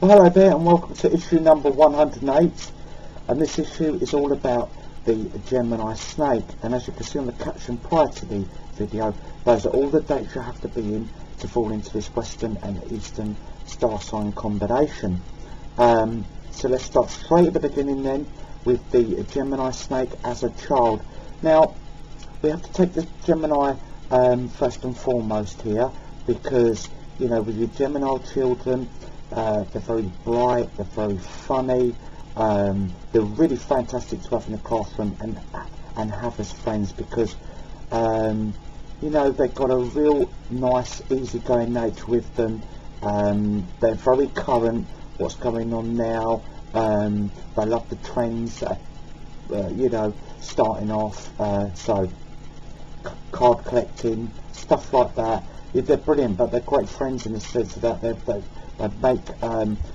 Well, hello there and welcome to issue number 108, and this issue is all about the Gemini snake. And as you can see on the caption prior to the video, those are all the dates you have to be in to fall into this Western and Eastern star sign combination. So let's start straight at the beginning then with the Gemini snake as a child. Now we have to take the Gemini first and foremost here, because you know, with your Gemini children, they're very bright, they're very funny, they're really fantastic to have in the classroom and have as friends, because you know, they've got a real nice easygoing nature with them. They're very current, what's going on now. They love the trends that you know, starting off, so card collecting, stuff like that. Yeah, they're brilliant, but they're great friends in the sense that they make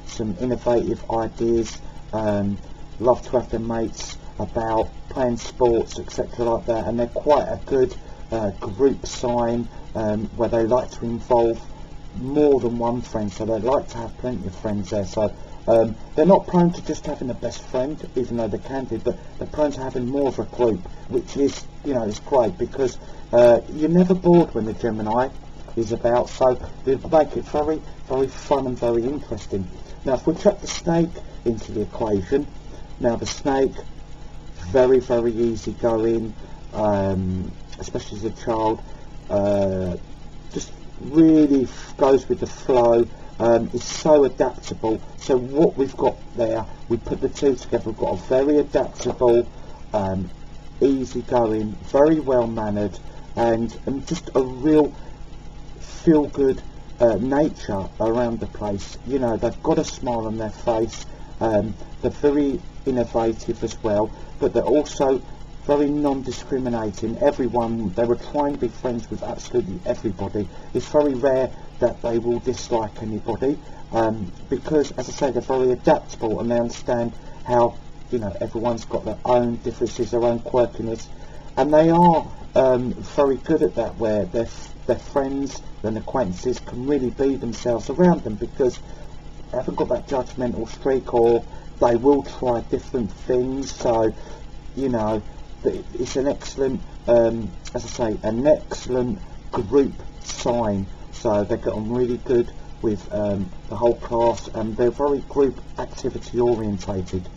some innovative ideas, love to have their mates about playing sports, etc. like that, and they're quite a good group sign where they like to involve more than one friend, so they like to have plenty of friends there. So they're not prone to just having a best friend, even though they can do, but they're prone to having more of a group, which is, you know, is great, because you're never bored when the Gemini is about, so they make it very, very fun and very interesting. Now if we chuck the snake into the equation, now the snake, very, very easy going, especially as a child, just really goes with the flow, is so adaptable. So what we've got there, we put the two together, we've got a very adaptable, easy going, very well mannered, and just a real feel good nature around the place. You know, they've got a smile on their face, they're very innovative as well, but they're also very non-discriminating. Everyone, they will try and be friends with absolutely everybody. It's very rare that they will dislike anybody, because, as I say, they're very adaptable and they understand how, you know, everyone's got their own differences, their own quirkiness, and they are very good at that, where their friends and acquaintances can really be themselves around them, because they haven't got that judgmental streak, or they will try different things. So, you know, it's an excellent, as I say, an excellent group sign. So they get on really good with the whole class, and they're very group activity orientated.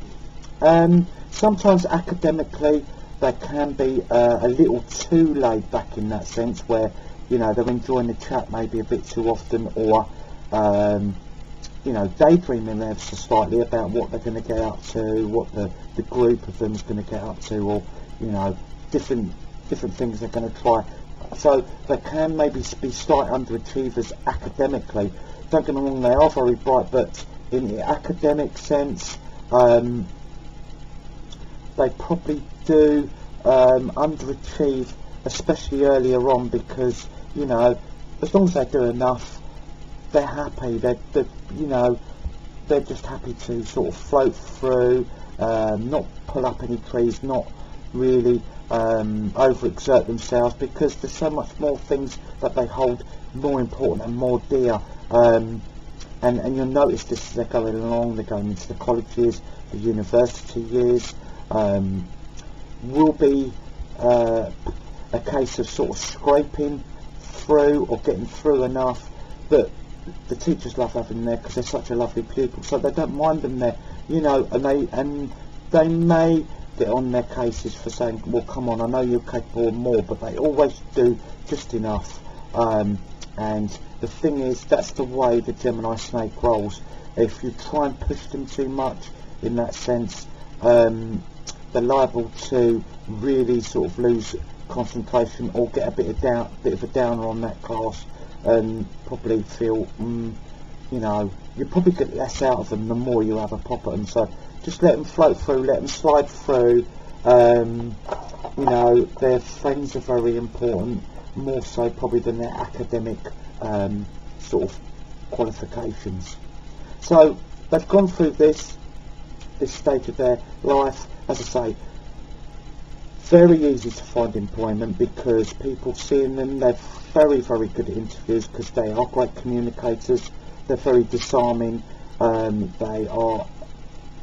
Sometimes academically they can be a little too laid back in that sense, where, you know, they're enjoying the chat maybe a bit too often, or you know, daydreaming ever so slightly about what they're going to get up to, what the group of them is going to get up to, or, you know, different things they're going to try. So they can maybe be slight underachievers academically. Don't get me wrong, they are very bright, but in the academic sense, they probably do underachieve, especially earlier on, because, you know, as long as they do enough, they're happy. They're you know, they're just happy to sort of float through, not pull up any trees, not really overexert themselves, because there's so much more things that they hold more important and more dear. And you'll notice this as they're going along, they're going into the colleges, the university years. Will be a case of sort of scraping through or getting through enough that the teachers love having them there, because they're such a lovely pupil, so they don't mind them there, you know, and they may get on their cases for saying, well, come on, I know you're capable of more, but they always do just enough. And the thing is, that's the way the Gemini snake rolls. If you try and push them too much in that sense, they're liable to really sort of lose concentration, or get a bit of a downer on that class, and probably feel, you know, you probably get less out of them the more you have a pop at them. So just let them float through, let them slide through. You know, their friends are very important, more so probably than their academic sort of qualifications. So they've gone through this stage of their life. As I say, very easy to find employment, because people seeing them, they're very, very good at interviews, because they are great communicators, they're very disarming, They are,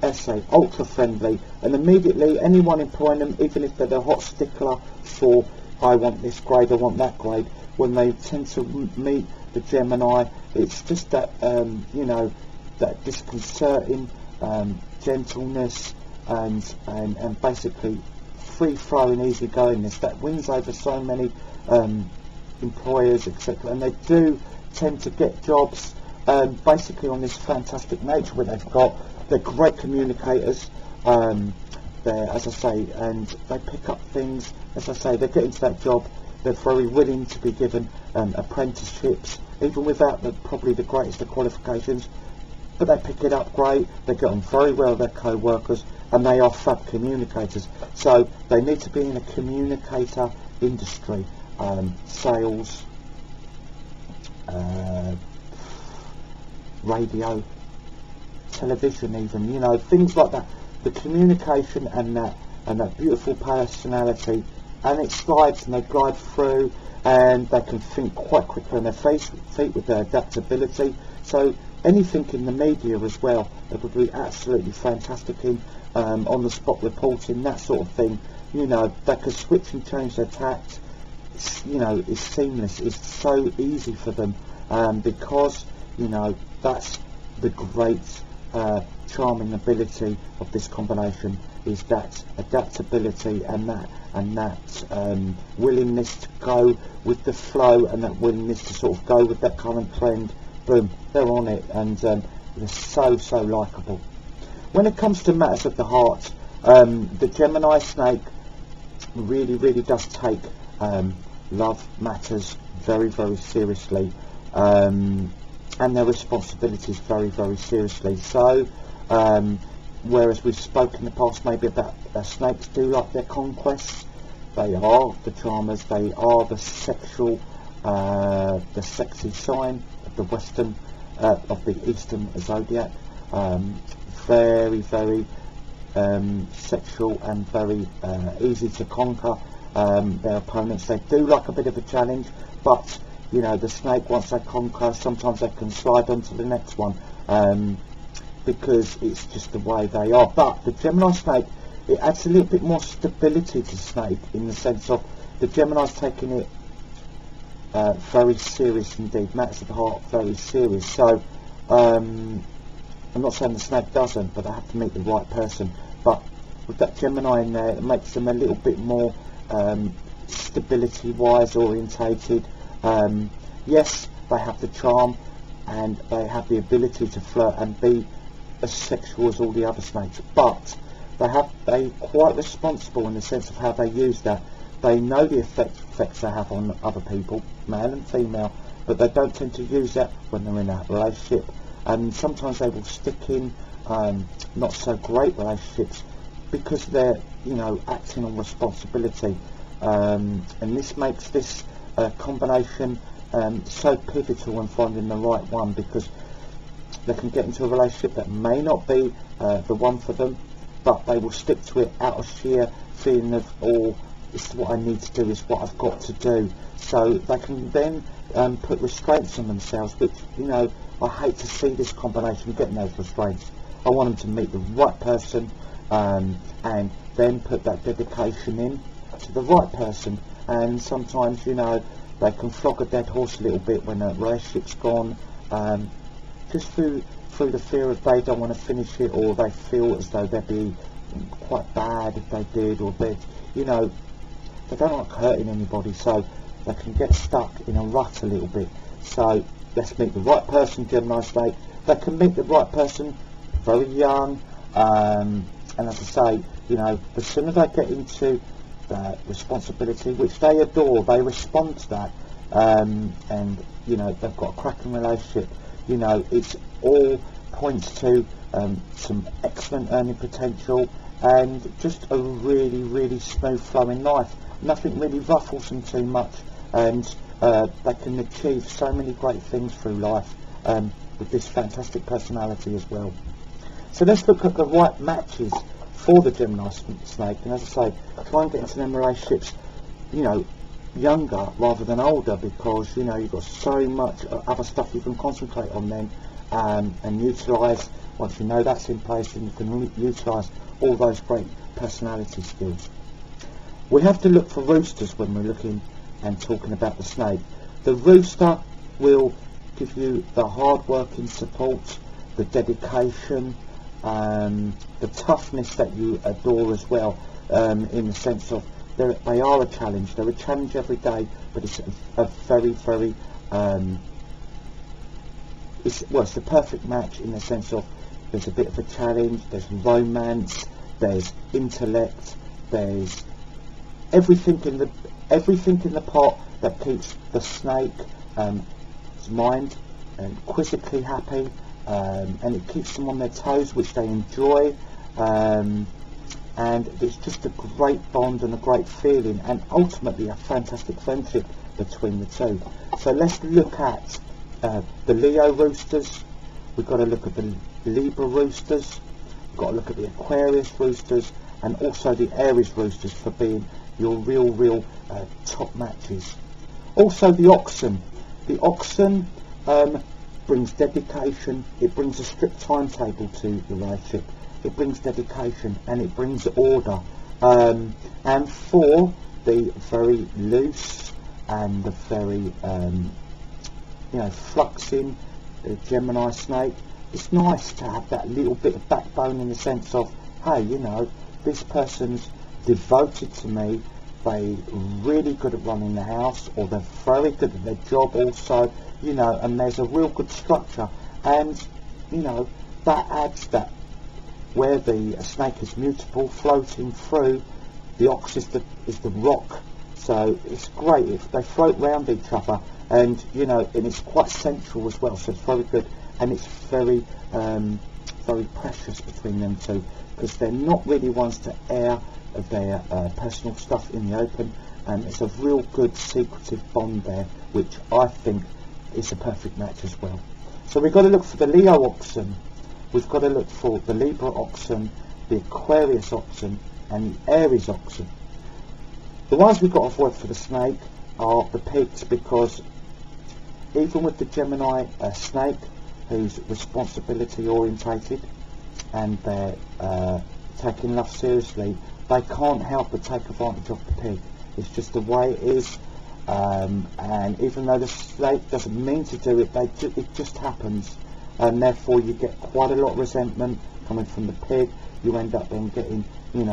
let's say, ultra friendly, and immediately anyone employing them, even if they're the hot stickler for I want this grade, I want that grade, when they tend to meet the Gemini, it's just that you know, that disconcerting gentleness and basically free-flowing easygoingness that wins over so many employers, etc. And they do tend to get jobs basically on this fantastic nature where they're great communicators, they're, as I say, and they pick up things, as I say, they get into that job, they're very willing to be given apprenticeships, even without probably the greatest of qualifications, but they pick it up great, they get on very well with their co-workers, and they are fab communicators. So they need to be in a communicator industry, sales, radio, television even, you know, things like that. The communication and that beautiful personality, and it slides and they glide through, and they can think quite quickly on their feet with their adaptability. So anything in the media as well, they would be absolutely fantastic in, on the spot reporting, that sort of thing. You know, they could switch and change their tact. You know, it's seamless. It's so easy for them, because, you know, that's the great charming ability of this combination, is that adaptability and that willingness to go with the flow, and that willingness to sort of go with that current trend. Boom, they're on it, and they're so likeable. When it comes to matters of the heart, the Gemini snake really does take love matters very seriously, and their responsibilities very seriously. So whereas we've spoken in the past maybe about snakes do like their conquests, they are the charmers, they are the sexual, the sexy sign of the Western, of the Eastern Zodiac, very sexual and very easy to conquer their opponents. They do like a bit of a challenge, but you know, the snake, once they conquer, sometimes they can slide on to the next one, because it's just the way they are. But the Gemini snake, it adds a little bit more stability to snake, in the sense of the Gemini's taking it very serious indeed, matters of the heart very serious. So I'm not saying the snake doesn't, but they have to meet the right person. But with that Gemini in there, it makes them a little bit more stability wise orientated. Yes, they have the charm and they have the ability to flirt and be as sexual as all the other snakes, but they're quite responsible in the sense of how they use that. They know the effects they have on other people, male and female, but they don't tend to use that when they're in a relationship. And sometimes they will stick in not so great relationships because they're, you know, acting on responsibility, and this makes this combination so pivotal in finding the right one, because they can get into a relationship that may not be the one for them, but they will stick to it out of sheer feeling of, oh, it's what I need to do, it's what I've got to do. So they can then put restraints on themselves, which, you know, I hate to see this combination getting those restraints. I want them to meet the right person, and then put that dedication in to the right person. And sometimes, you know, they can flog a dead horse a little bit when a relationship's gone, just through the fear of they don't want to finish it, or they feel as though they'd be quite bad if they did, or they, you know, they don't like hurting anybody, so they can get stuck in a rut a little bit. So let's meet the right person, Gemini snake. They can meet the right person very young, and as I say, you know, the sooner they get into that responsibility, which they adore, they respond to that, and you know, they've got a cracking relationship. You know, it's all points to some excellent earning potential and just a really smooth flowing life. Nothing really ruffles them too much, and they can achieve so many great things through life with this fantastic personality as well. So let's look at the right matches for the Gemini snake, and as I say, try and get into them relationships, you know, younger rather than older, because, you know, you've got so much other stuff you can concentrate on then, and utilise. Once you know that's in place, then you can utilise all those great personality skills. We have to look for roosters when we're looking and talking about the snake. The rooster will give you the hard-working support, the dedication, the toughness that you adore as well, in the sense of they are a challenge. They're a challenge every day, but it's a very, very it's the perfect match in the sense of there's a bit of a challenge, there's romance, there's intellect, there's everything in the pot that keeps the snake's mind quizzically happy, and it keeps them on their toes, which they enjoy, and it's just a great bond and a great feeling, and ultimately a fantastic friendship between the two. So let's look at the Leo roosters. We've got to look at the Libra roosters, we've got to look at the Aquarius roosters, and also the Aries roosters for being your real top matches. Also the oxen. The oxen brings dedication, it brings a strict timetable to the relationship, it brings dedication, and it brings order. And for the very loose and the very fluxing Gemini snake, it's nice to have that little bit of backbone in the sense of, hey, this person's devoted to me, they're really good at running the house, or they're very good at their job also, and there's a real good structure, and that adds that where the snake is mutable, floating through, the ox is the rock, so it's great if they float round each other, and and it's quite central as well, so it's very good, and it's very very precious between them two, because they're not really ones to air their personal stuff in the open, and it's a real good secretive bond there, which I think is a perfect match as well. So we've got to look for the Leo oxen, we've got to look for the Libra oxen, the Aquarius oxen, and the Aries oxen. The ones we've got to avoid for the snake are the pigs, because even with the Gemini snake, who's responsibility orientated and they're taking love seriously, they can't help but take advantage of the pig. It's just the way it is, and even though the snake doesn't mean to do it, it just happens, and therefore you get quite a lot of resentment coming from the pig. You end up then getting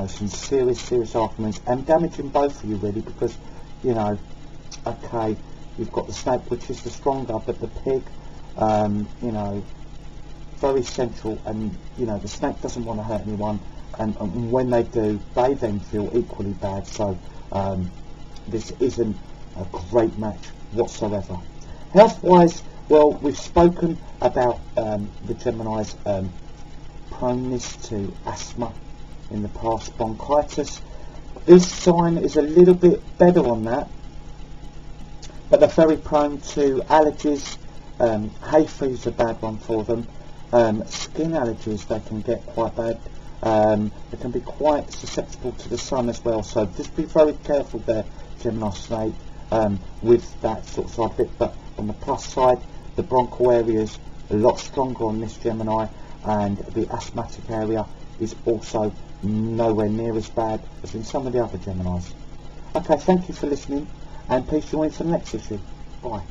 some serious arguments and damaging both of you really, because okay, you've got the snake which is the stronger, but the pig very central, and the snake doesn't want to hurt anyone, and when they do, they then feel equally bad. So this isn't a great match whatsoever. Health wise, well, we've spoken about the Gemini's proneness to asthma in the past, bronchitis. This sign is a little bit better on that, but they're very prone to allergies. Hay fever's a bad one for them. Skin allergies, they can get quite bad. They can be quite susceptible to the sun as well, so just be very careful there, Gemini snake, with that sort of side of it. But on the plus side, the bronchial area is a lot stronger on this Gemini, and the asthmatic area is also nowhere near as bad as in some of the other Geminis. Okay, thank you for listening, and please join me for the next issue. Bye.